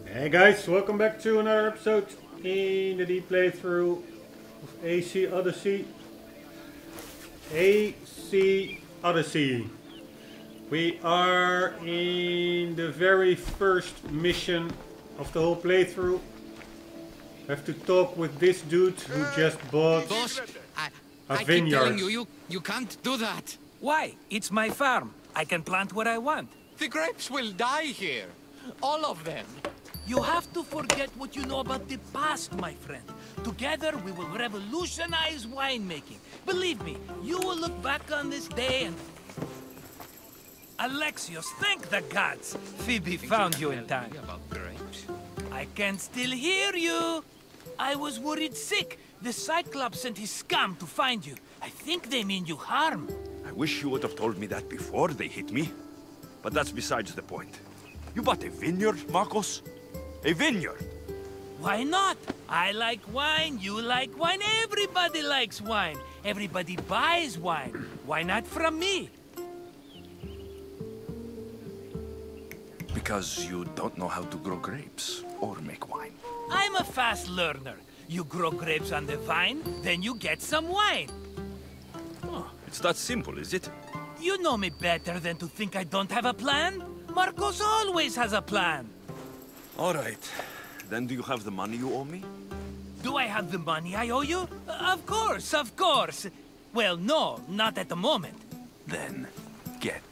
Hey guys, welcome back to another episode in the deep playthrough of AC Odyssey. AC Odyssey. We are in the very first mission of the whole playthrough. I have to talk with this dude who just bought a vineyard. I keep telling you can't do that. Why? It's my farm. I can plant what I want. The grapes will die here. All of them. You have to forget what you know about the past, my friend. Together, we will revolutionize winemaking. Believe me, you will look back on this day and... Alexios, thank the gods! Phoebe found you in time. About grapes? I can still hear you. I was worried sick. The Cyclops sent his scum to find you. I think they mean you harm. I wish you would have told me that before they hit me. But that's besides the point. You bought a vineyard, Marcos? A vineyard? Why not? I like wine, you like wine, everybody likes wine. Everybody buys wine. Why not from me? Because you don't know how to grow grapes or make wine. I'm a fast learner. You grow grapes on the vine, then you get some wine. Oh, it's that simple, is it? You know me better than to think I don't have a plan. Marcos always has a plan. All right. Then do you have the money you owe me? Do I have the money I owe you? Of course, of course. Well, no, not at the moment. Then get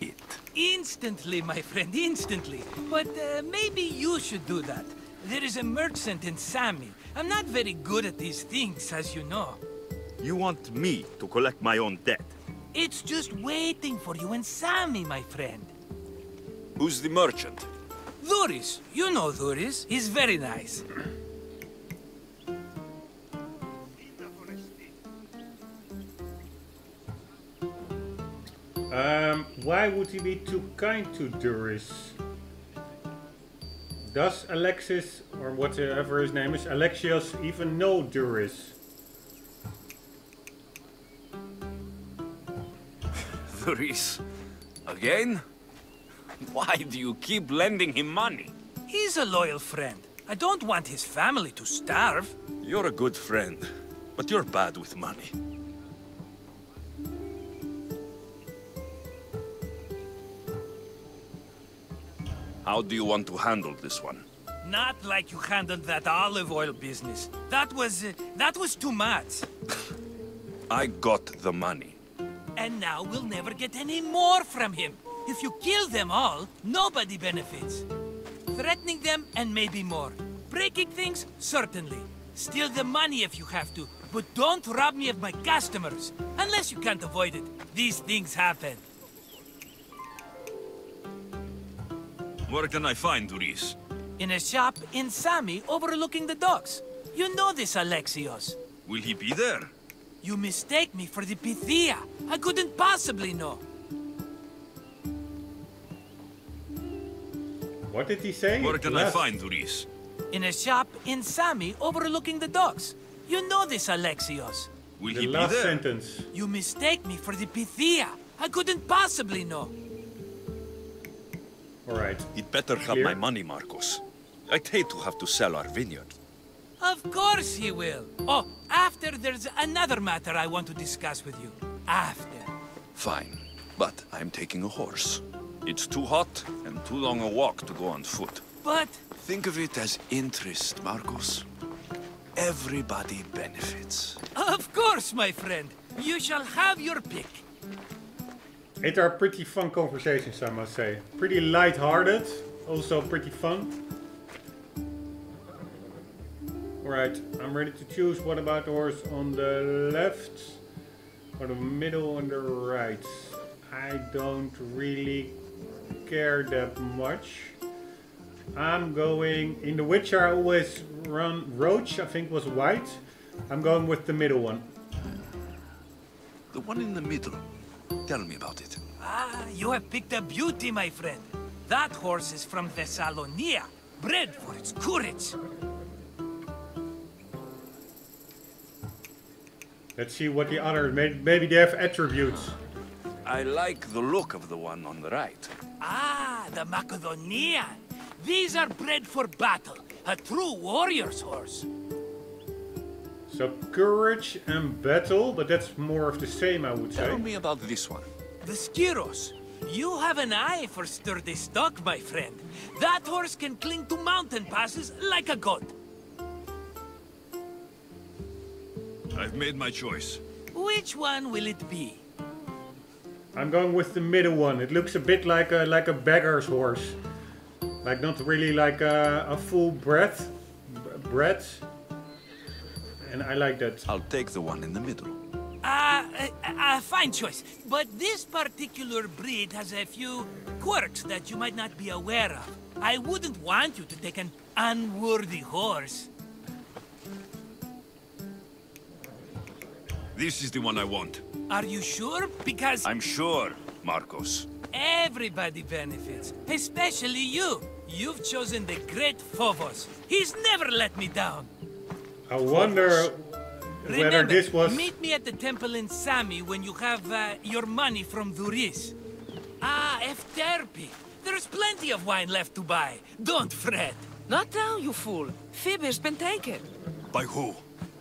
it. Instantly, my friend, instantly. But maybe you should do that. There is a merchant in Sami. I'm not very good at these things, as you know. You want me to collect my own debt? It's just waiting for you in Sami, my friend. Who's the merchant? Dhuris. You know Dhuris. He's very nice. Why would he be too kind to Dhuris? Does Alexis, or whatever his name is, Alexios, even know Dhuris? Dhuris? Again? Why do you keep lending him money? He's a loyal friend. I don't want his family to starve. You're a good friend, but you're bad with money. How do you want to handle this one? Not like you handled that olive oil business. That was too much. I got the money. And now we'll never get any more from him. If you kill them all, nobody benefits. Threatening them, and maybe more. Breaking things, certainly. Steal the money if you have to, but don't rob me of my customers. Unless you can't avoid it. These things happen. Where can I find Dhuris? In a shop in Sami overlooking the docks. You know this, Alexios. Will he be there? You mistake me for the Pythia. I couldn't possibly know. What did he say? Where can I find Dhuris? In a shop in Sami overlooking the docks. You know this, Alexios. Will The he be last there? sentence. You mistake me for the Pythia. I couldn't possibly know. Alright. He'd better have Clear? my money, Marcos. I'd hate to have to sell our vineyard. Of course he will. Oh, after there's another matter I want to discuss with you. After. Fine, but I'm taking a horse. It's too hot and too long a walk to go on foot. But... Think of it as interest, Marcos. Everybody benefits. Of course, my friend. You shall have your pick. It are pretty fun conversations, I must say. Pretty light-hearted, also pretty fun. Alright, I'm ready to choose. What about the horse on the left? Or the middle and the right? I don't really care that much. I'm going... In The Witcher I always run Roach, I think was white. I'm going with the middle one. The one in the middle. Tell me about it. Ah, you have picked a beauty, my friend. That horse is from Thessalonia, bred for its courage. Let's see what the others... Maybe they have attributes. I like the look of the one on the right. Ah, the Macedonian. These are bred for battle. A true warrior's horse. So courage and battle, but that's more of the same, I would say. Tell me about this one. The Skiros. You have an eye for sturdy stock, my friend. That horse can cling to mountain passes like a god. I've made my choice. Which one will it be? I'm going with the middle one. It looks a bit like a beggar's horse. Like not really like a full bred. And I like that. I'll take the one in the middle. Fine choice. But this particular breed has a few quirks that you might not be aware of. I wouldn't want you to take an unworthy horse. This is the one I want. Are you sure? Because I'm sure, Marcos. everybody benefits, especially you. You've chosen the great Phobos. He's never let me down. I wonder whether Remember, this was... meet me at the temple in Sami when you have your money from Duris. Ah, Efterpi. There's plenty of wine left to buy. Don't fret. Not now, you fool. Phoebe's been taken. By who?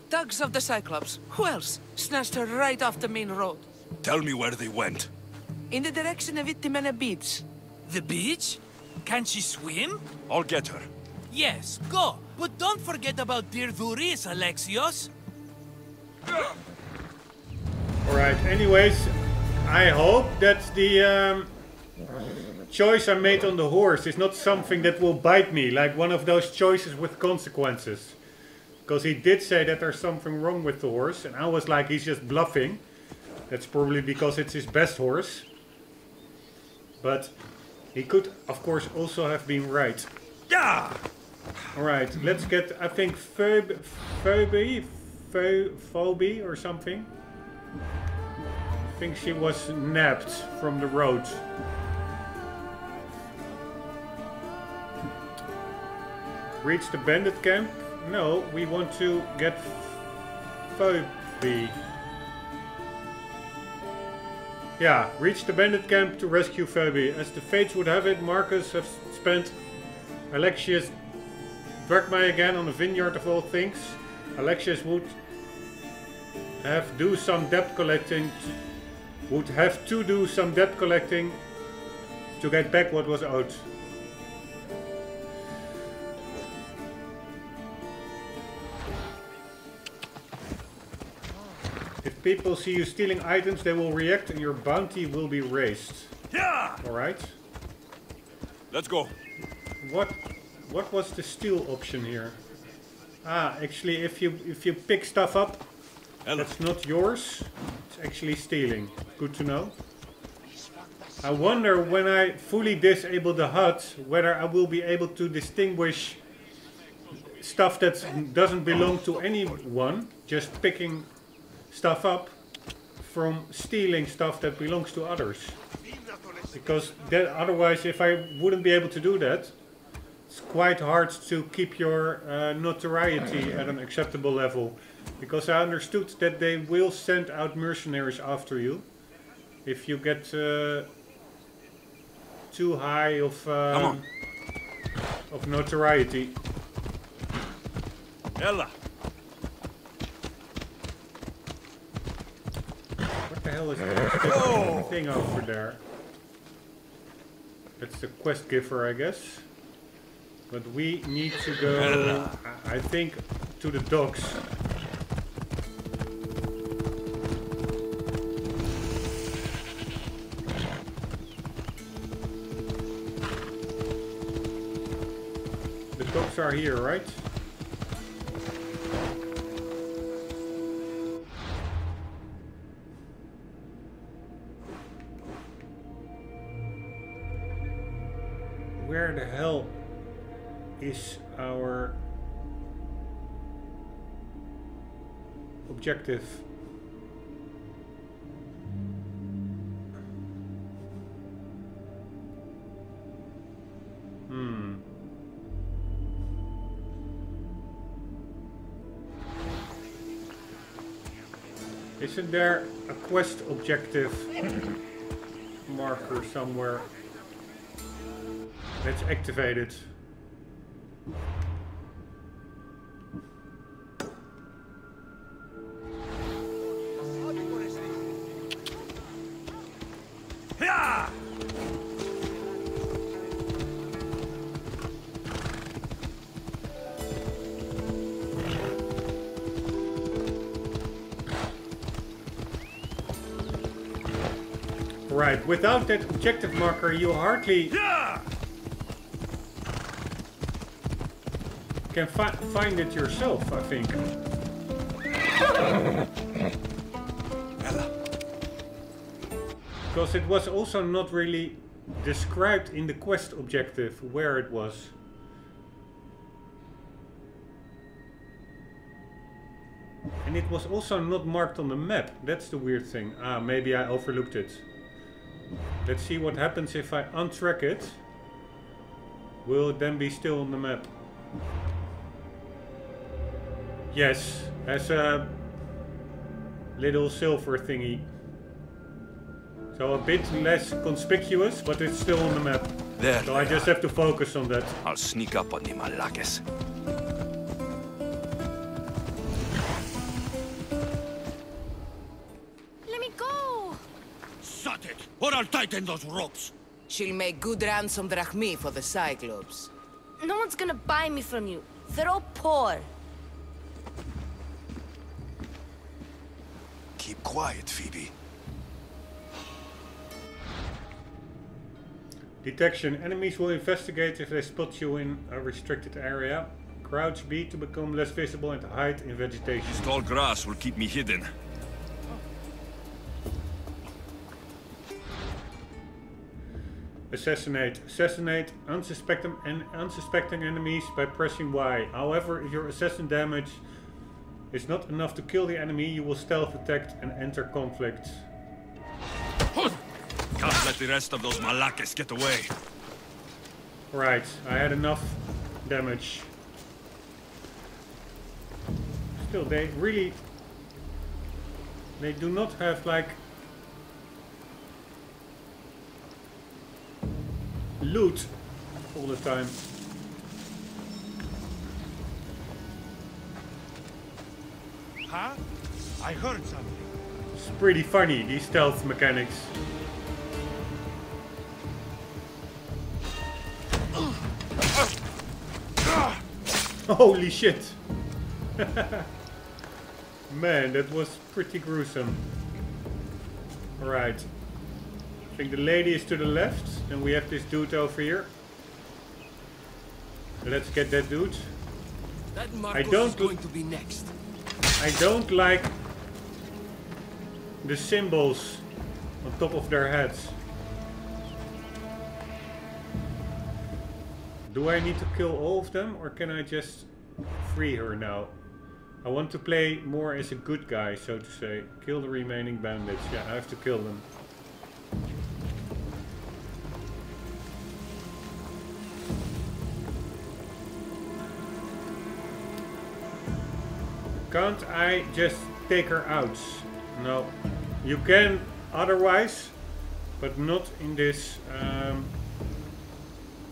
Thugs of the Cyclops. Who else? Snatched her right off the main road. Tell me where they went. In the direction of Itimena Beach. The beach? Can she swim? I'll get her. Yes, go. But don't forget about dear Duris, Alexios. Alright, anyways, I hope that the choice I made on the horse is not something that will bite me, like one of those choices with consequences. Because he did say that there's something wrong with the horse, and I was like, he's just bluffing. That's probably because it's his best horse. But he could, of course, also have been right. Yeah! Alright, let's get, I think, Phoebe or something. I think she was nabbed from the road. Reach the bandit camp? No, we want to get Phoebe. Yeah, reach the bandit camp to rescue Phoebe. As the fates would have it, Marcus has spent Alexius drachmae again on the vineyard of all things. Alexius would have to do some debt collecting to get back what was owed. If people see you stealing items, they will react and your bounty will be raised. Yeah! Alright. Let's go. What was the steal option here? Ah, actually if you pick stuff up, that's not yours. It's actually stealing. Good to know. I wonder when I fully disable the HUD whether I will be able to distinguish stuff that doesn't belong to anyone, just picking stuff up, from stealing stuff that belongs to others. Because that, otherwise, if I wouldn't be able to do that, it's quite hard to keep your notoriety at an acceptable level. Because I understood that they will send out mercenaries after you if you get too high of notoriety. Ella. What the hell is that thing over there? That's the quest giver, I guess. But we need to go, I think, to the docks. The docks are here, right? Where the hell is our objective? Isn't there a quest objective marker somewhere. Let's activate it. Yeah! Right, without that objective marker you hardly can find it yourself, I think. Because it was also not really described in the quest objective where it was. And it was also not marked on the map. That's the weird thing. Ah, maybe I overlooked it. Let's see what happens if I untrack it. Will it then be still on the map? Yes, as a little silver thingy. So a bit less conspicuous, but it's still on the map. There. So I just have to focus on that. I'll sneak up on the Malakes. Let me go! Shut it, or I'll tighten those ropes. She'll make good ransom drachmi for the Cyclops. No one's gonna buy me from you. They're all poor. Keep quiet, Phoebe. Detection. Enemies will investigate if they spot you in a restricted area. Crouch B to become less visible and hide in vegetation. This tall grass will keep me hidden. Assassinate. Assassinate unsuspecting enemies by pressing Y. However, if your assassin damage is not enough to kill the enemy, you will stealth attack and enter conflict. Can't let the rest of those Malakes get away. Right, I had enough damage. Still, they do not have like loot all the time. Huh? I heard something. It's pretty funny, these stealth mechanics. Holy shit! Man, that was pretty gruesome. Alright. I think the lady is to the left, and we have this dude over here. Let's get that dude. That Marcos is going to be next. I don't like the symbols on top of their heads. Do I need to kill all of them, or can I just free her now? I want to play more as a good guy, so to say. Kill the remaining bandits. Yeah, I have to kill them. Can't I just take her out? No. You can otherwise, but not in this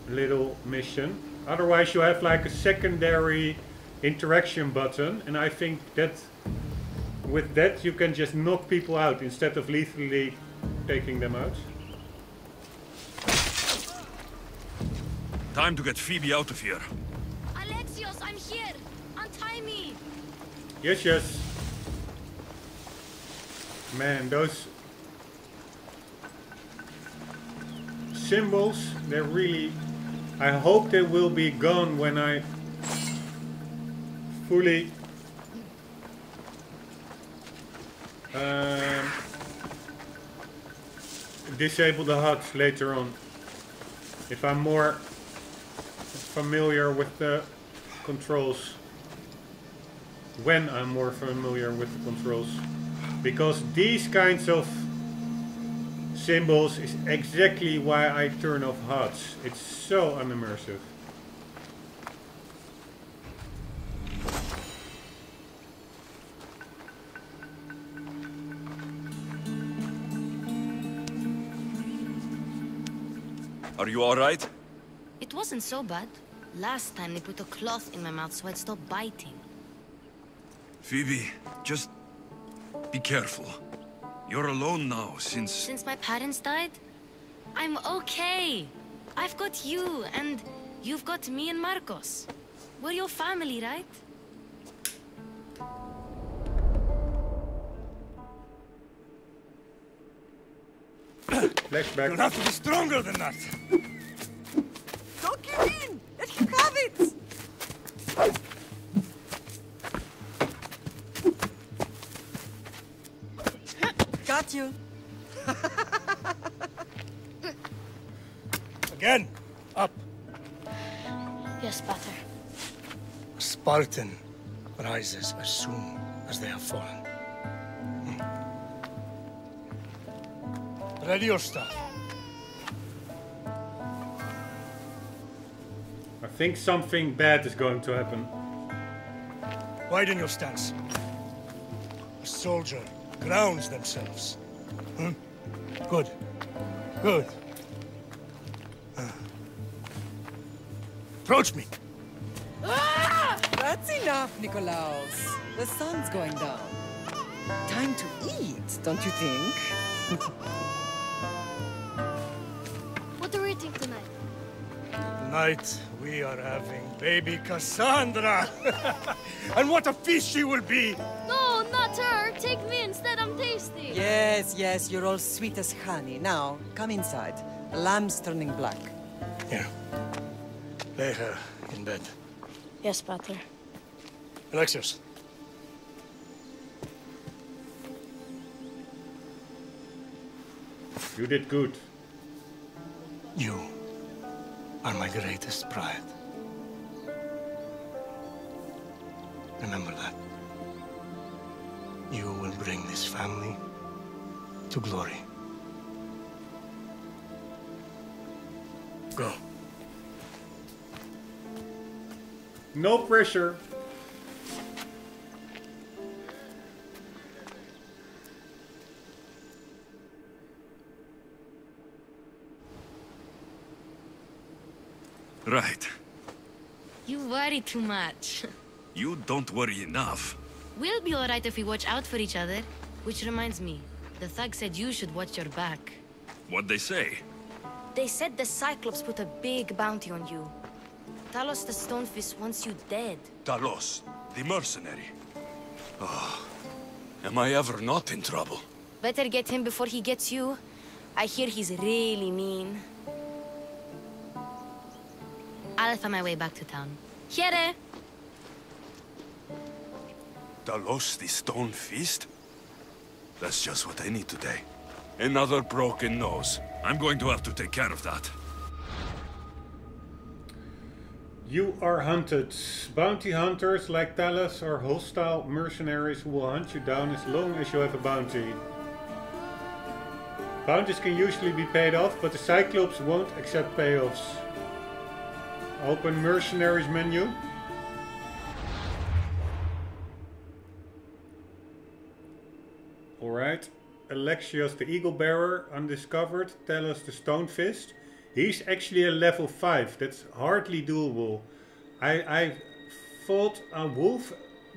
little mission. Otherwise you have like a secondary interaction button, and I think that with that you can just knock people out instead of lethally taking them out. Time to get Phoebe out of here. Alexios, I'm here! Untie me! Yes, yes. Man, those symbols, they're really... I hope they will be gone when I fully disable the HUD later on. If I'm more familiar with the controls. When I'm more familiar with the controls. Because these kinds of symbols is exactly why I turn off HUDs. It's so unimmersive. Are you alright? It wasn't so bad. Last time they put a cloth in my mouth so I'd stop biting. Phoebe, just be careful. You're alone now since... Since my parents died? I'm okay. I've got you, and you've got me and Marcos. We're your family, right? Flashback. You'll have to be stronger than that. Don't give in! Let him have it! Got you. Again, up. Yes, Pater. A Spartan rises as soon as they have fallen. Ready your stuff. I think something bad is going to happen. Widen your stance. A soldier grounds themselves. Good. Good. Approach me. That's enough, Nikolaus. The sun's going down. Time to eat, don't you think? What are we eating tonight? Tonight, we are having baby Cassandra. And what a feast she will be! No, not her. Take me instead. I'm tasty. Yes, yes, you're all sweet as honey. Now, come inside. The lamb's turning black. Here. Lay her in bed. Yes, Pater. Alexios. You did good. You are my greatest pride. Remember that. You will bring this family to glory. Go. No pressure. Right. You worry too much. You don't worry enough. We'll be alright if we watch out for each other. Which reminds me, the thug said you should watch your back. What'd they say? They said the Cyclops put a big bounty on you. Talos the Stonefist wants you dead. Talos, the mercenary. Oh, am I ever not in trouble? Better get him before he gets you. I hear he's really mean. I'll find my way back to town. Here! Talos, the stone fist? That's just what I need today. Another broken nose. I'm going to have to take care of that. You are hunted. Bounty hunters like Talos are hostile mercenaries who will hunt you down as long as you have a bounty. Bounties can usually be paid off, but the Cyclops won't accept payoffs. Open mercenaries menu. Alright. Alexios the Eagle Bearer, undiscovered. Talos the Stone Fist. He's actually a level 5. That's hardly doable. I fought a wolf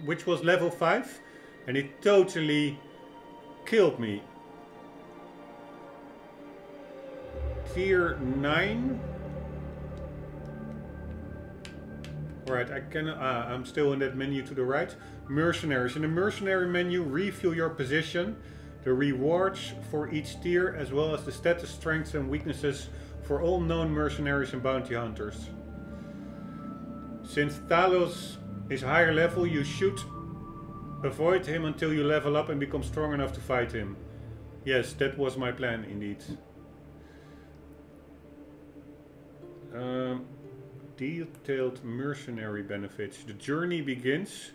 which was level 5 and it totally killed me. Tier 9. Alright, I'm still in that menu to the right. Mercenaries. In the mercenary menu, review your position, the rewards for each tier, as well as the status, strengths and weaknesses for all known mercenaries and bounty hunters. Since Talos is higher level, you should avoid him until you level up and become strong enough to fight him. Yes, that was my plan indeed. Detailed mercenary benefits. The journey begins.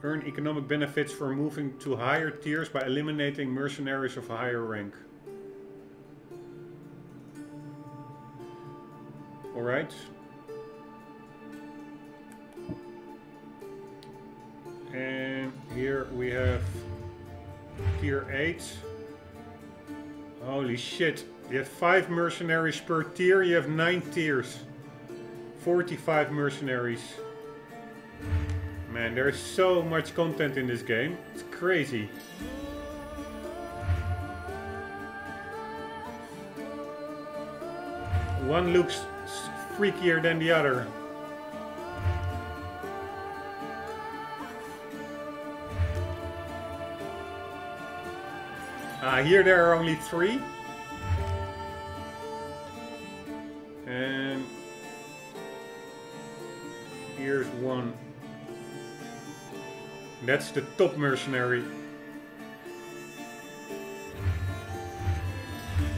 Earn economic benefits for moving to higher tiers by eliminating mercenaries of a higher rank. Alright. And here we have tier 8. Holy shit. You have 5 mercenaries per tier, you have 9 tiers. 45 mercenaries. Man, there's so much content in this game. It's crazy. One looks freakier than the other. Here there are only 3. And here's 1. That's the top mercenary.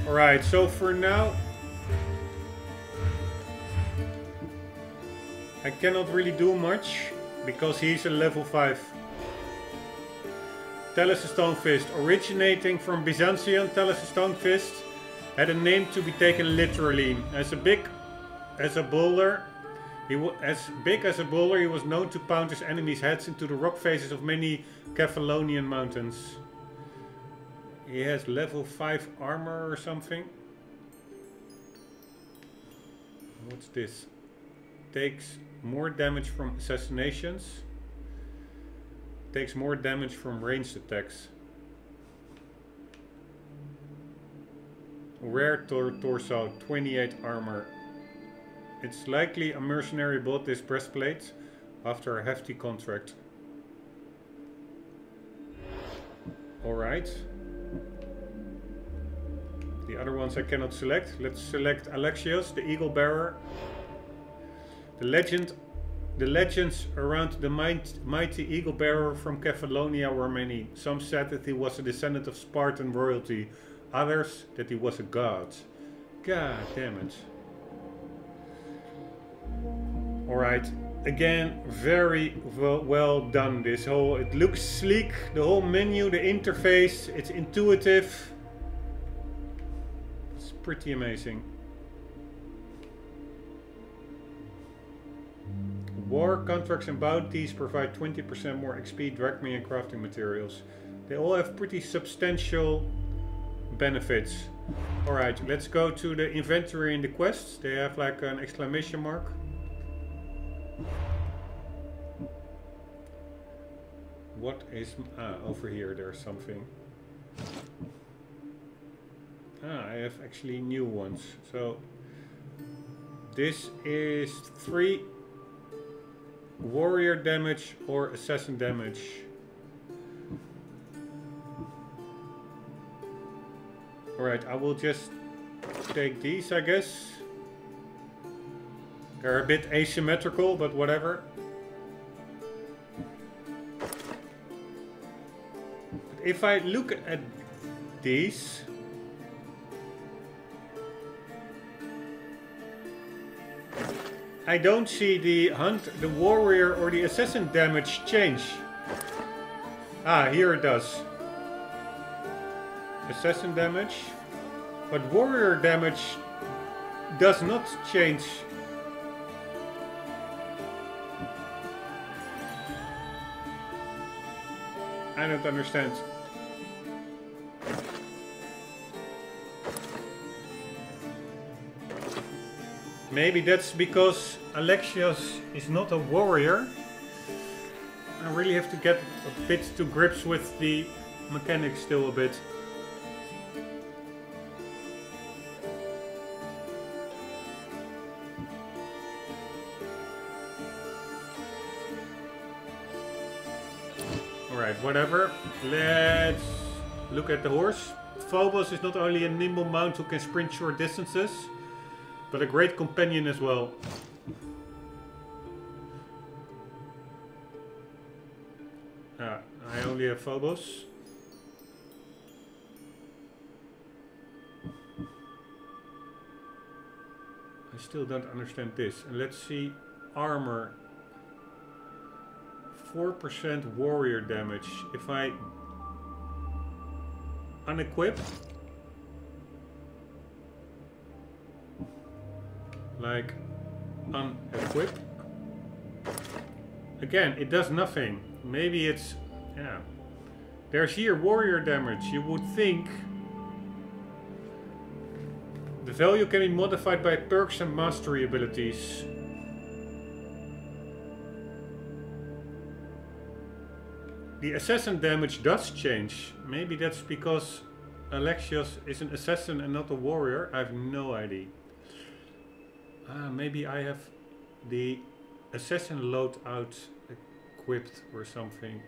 Alright, so for now I cannot really do much because he's a level 5. Tellus Stone Fist, originating from Byzantium, Tellus Stone Fist had a name to be taken literally. As big as a boulder, he was known to pound his enemies' heads into the rock faces of many Kefalonian mountains. He has level 5 armor or something. What's this? Takes more damage from assassinations. Takes more damage from ranged attacks. Rare torso, 28 armor. It's likely a mercenary bought this breastplate after a hefty contract. Alright. The other ones I cannot select. Let's select Alexios, the Eagle Bearer. The legends around the mighty Eagle Bearer from Kefalonia were many. Some said that he was a descendant of Spartan royalty. Others that he was a god. God damn it. Alright. Again, very well done. This whole, it looks sleek. The whole menu, the interface, it's intuitive. It's pretty amazing. War contracts and bounties provide 20% more XP, drachmae and crafting materials. They all have pretty substantial benefits. Alright, let's go to the inventory and the quests. They have like an exclamation mark. What is... over here there's something. I have actually new ones. So, this is 3 warrior damage or assassin damage. Alright, I will just take these, I guess. They're a bit asymmetrical, but whatever. If I look at these, I don't see the hunt, the warrior or the assassin damage change. Here it does. Assassin damage, but warrior damage does not change. I don't understand. Maybe that's because Alexios is not a warrior. I really have to get a bit to grips with the mechanics still a bit. Alright, whatever. Let's look at the horse. Phobos is not only a nimble mount who can sprint short distances, but a great companion as well. I only have Phobos. I still don't understand this. And let's see, armor. 4% warrior damage. If I unequip, like unequip, again it does nothing. Maybe it's, yeah, there's here warrior damage. You would think The value can be modified by perks and mastery abilities. The assassin damage does change. Maybe that's because Alexios is an assassin and not a warrior. I have no idea. Maybe I have the assassin loadout equipped or something.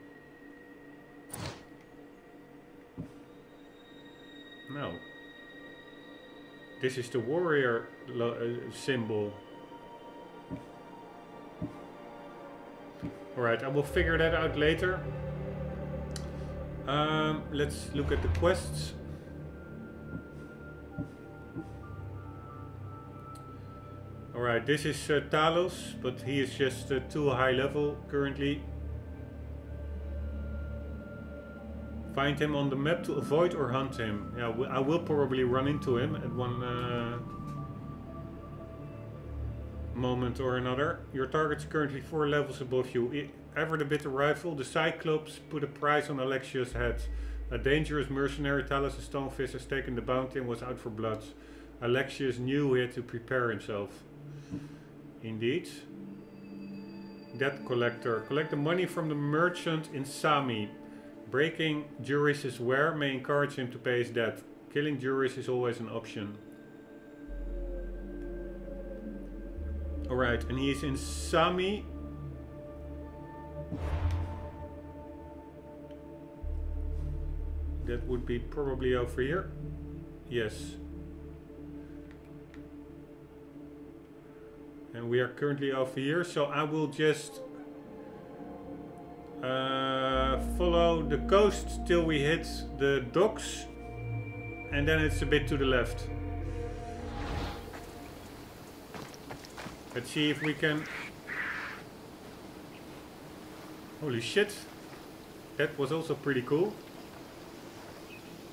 No. This is the warrior symbol. Alright, I will figure that out later. Let's look at the quests. Alright, this is Talos, but he is just too high level currently. Find him on the map to avoid or hunt him. Yeah, I will probably run into him at one moment or another. Your target's currently 4 levels above you. Ever the bitter rifle, the Cyclops put a price on Alexios' head. A dangerous mercenary, Talos the Stonefist, has taken the bounty and was out for blood. Alexios knew he had to prepare himself. Indeed. Debt collector. Collect the money from the merchant in Sami. Breaking Juris' ware may encourage him to pay his debt. Killing Juris is always an option. Alright, and he is in Sami. That would be probably over here. Yes. And we are currently over here, so I will just follow the coast till we hit the docks, and then it's a bit to the left. Let's see if we can... Holy shit, that was also pretty cool.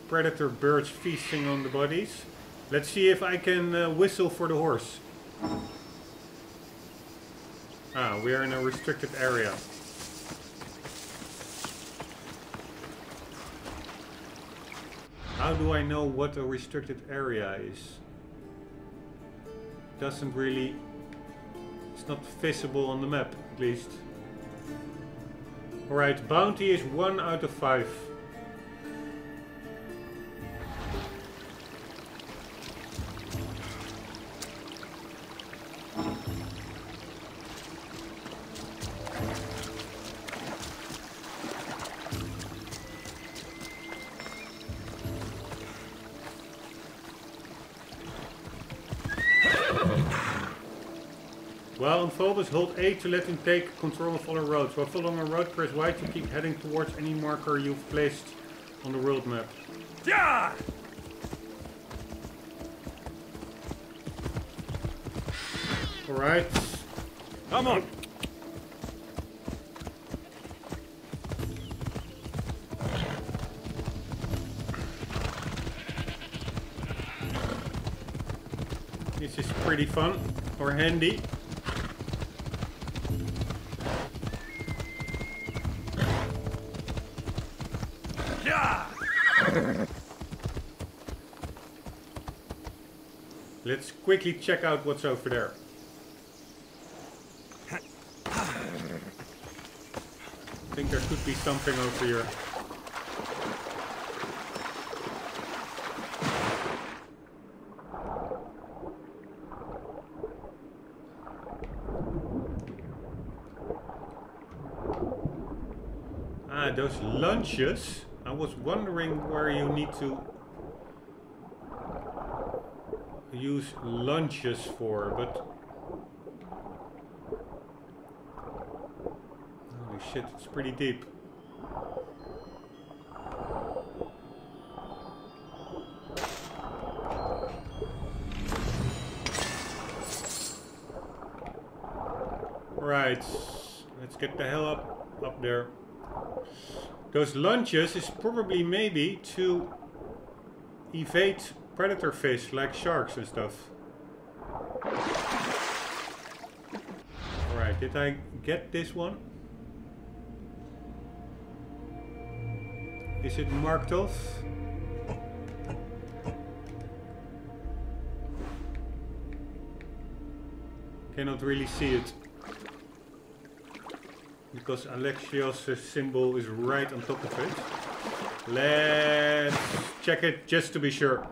Predator birds feasting on the bodies. Let's see if I can whistle for the horse. Ah, we are in a restricted area. How do I know what a restricted area is? Doesn't really... It's not visible on the map, at least. Alright, bounty is 1 out of 5. While on Phobos, hold A to let him take control of other roads. While following a road, press Y to keep heading towards any marker you've placed on the world map. Yeah! Alright. Come on! This is pretty fun, or handy. Let's quickly check out what's over there. I think there could be something over here. Ah, those lunches. I was wondering where you need to use lunches for, but holy shit, it's pretty deep. Right, let's get the hell up there. Those lunges is probably maybe to evade predator fish like sharks and stuff. Alright, did I get this one? Is it marked off? cannot really see it. Because Alexios' symbol is right on top of it. Let's check it just to be sure.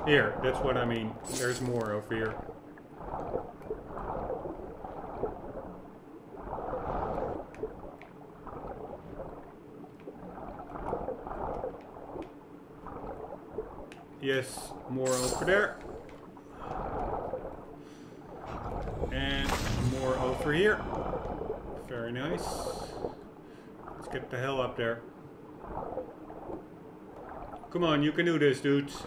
Here, that's what I mean. There's more over here. Yes, more over there. And more over here. Very nice. Let's get the hell up there. Come on, you can do this, dudes.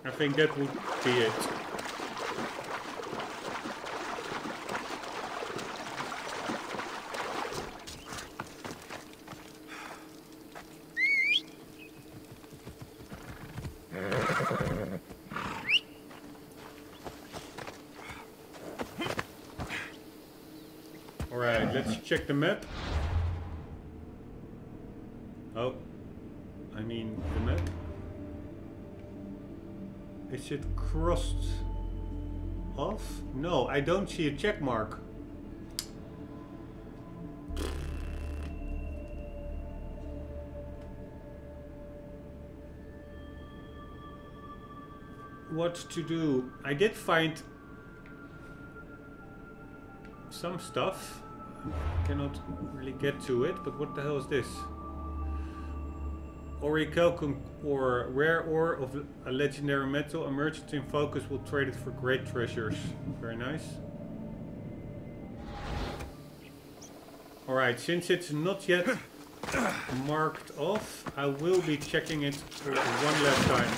I think that would be it. Alright, let's check the map. Oh, I mean the map. Is it crossed off? No, I don't see a check mark. What to do? I did find some stuff. Cannot really get to it, but what the hell is this? Orichalcum ore, rare ore of a legendary metal. Emergent in focus will trade it for great treasures. Very nice. Alright, since it's not yet marked off, I will be checking it one last time.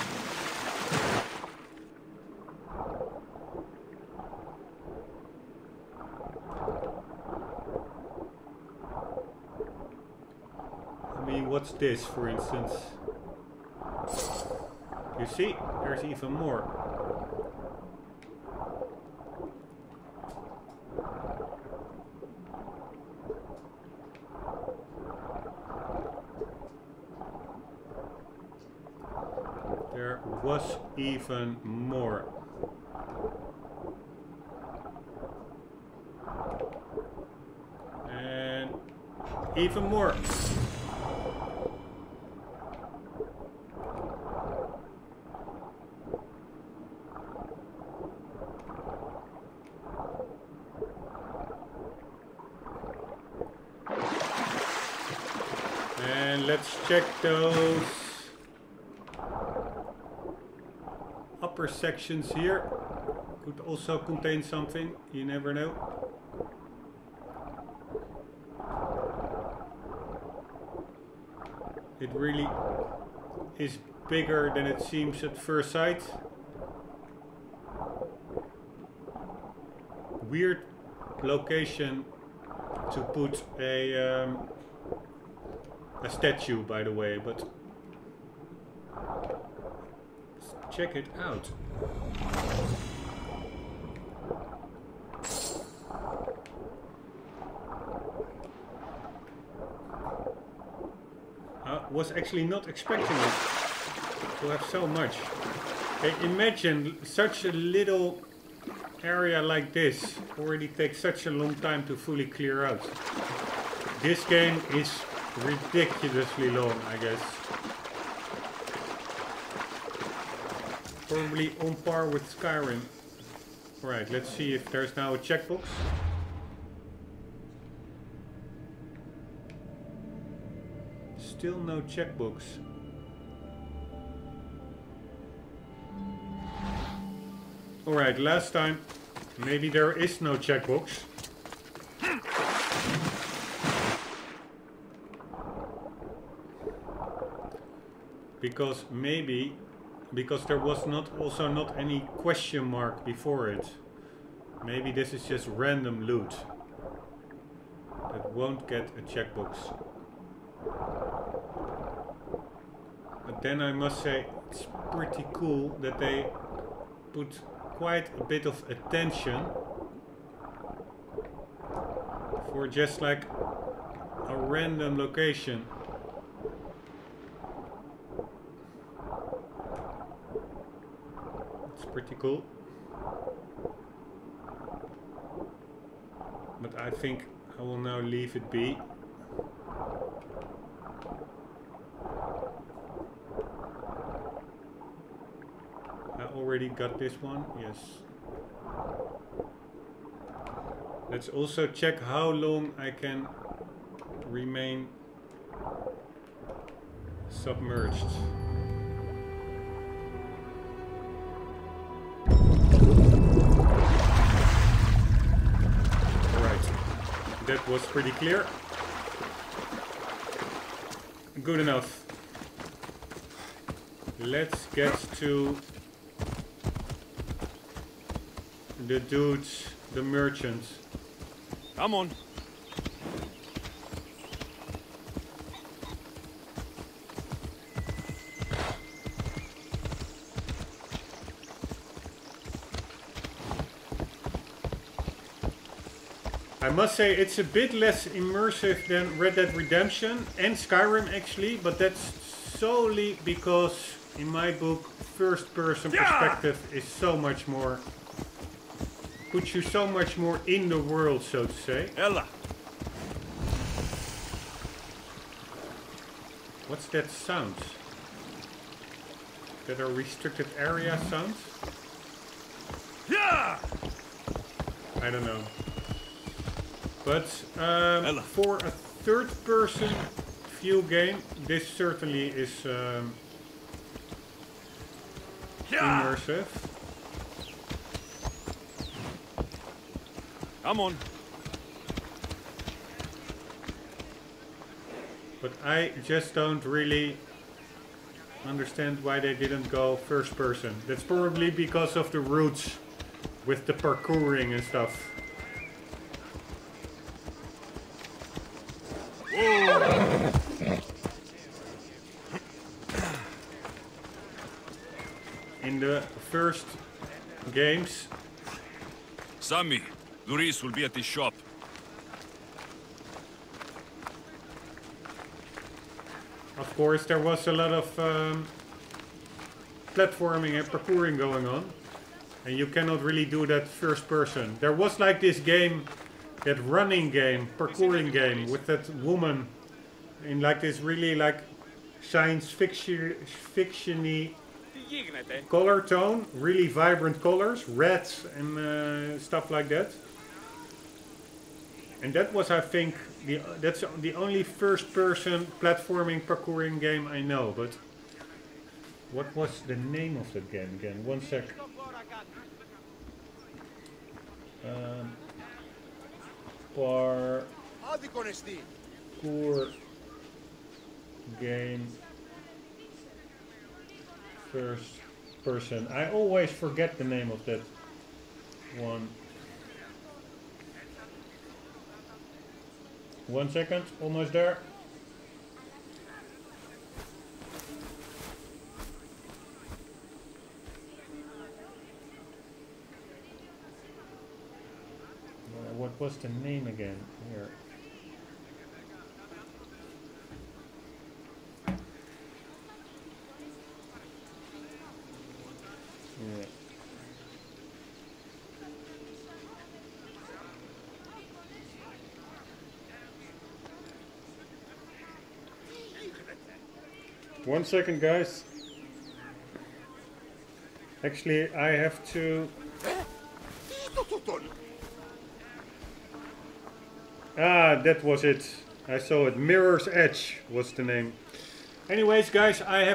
What's this, for instance? You see, there's even more. There was even more. And even more. Let's check those upper sections here. Could also contain something, you never know. It really is bigger than it seems at first sight. Weird location to put a statue, by the way, but let's check it out. I was actually not expecting it to have so much. Okay, imagine such a little area like this already takes such a long time to fully clear out. This game is ridiculously long, I guess. Probably on par with Skyrim. Alright, let's see if there's now a checkbox. Still no checkbox. Alright, last time. Maybe there is no checkbox. Because there was not any question mark before it. Maybe this is just random loot that won't get a checkbox. But then I must say it's pretty cool that they put quite a bit of attention for just like a random location. It's pretty cool. But I think I will now leave it be. I already got this one, yes. Let's also check how long I can remain submerged. Alright, that was pretty clear. Good enough. Let's get to the dudes, the merchants. Come on. I must say it's a bit less immersive than Red Dead Redemption and Skyrim actually, but that's solely because in my book first person perspective is so much more, puts you so much more in the world, so to say. Ella. What's that sound? That are restricted area sounds? Yeah. I don't know. But for a third-person view game, this certainly is immersive. Come on. But I just don't really understand why they didn't go first person. That's probably because of the roots with the parkouring and stuff. In the first games, Sammy, Luis will be at the shop. of course, there was a lot of platforming and parkouring going on, and you cannot really do that first person. There was like this game, that running game, parkouring game with that woman in like this really like science fiction-y color tone, really vibrant colors, reds and stuff like that. And that was, I think, that's the only first-person platforming parkouring game I know. But what was the name of that game again? One sec. Parkour game first person. I always forget the name of that one. 1 second, almost there. What was the name again? Here. Yeah. One second, guys. Actually, I have to... Ah, that was it. I saw it. Mirror's Edge was the name. Anyways, guys, I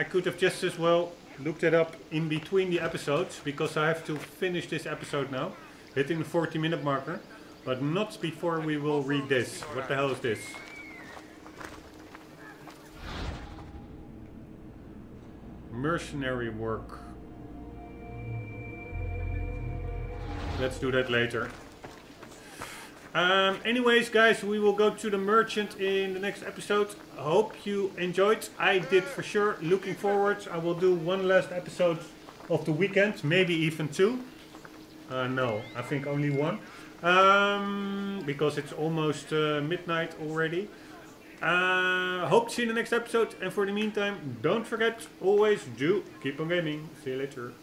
could have just as well looked it up in between the episodes, because I have to finish this episode now, hitting the 40-minute marker, but not before we will read this. What the hell is this? Mercenary work. Let's do that later. Anyways, guys, we will go to the merchant in the next episode. I hope you enjoyed. I did for sure. Looking forward. I will do one last episode of the weekend, maybe even 2. No, I think only 1. Because it's almost midnight already. Hope to see you in the next episode, and for the meantime, don't forget, always do keep on gaming. See you later.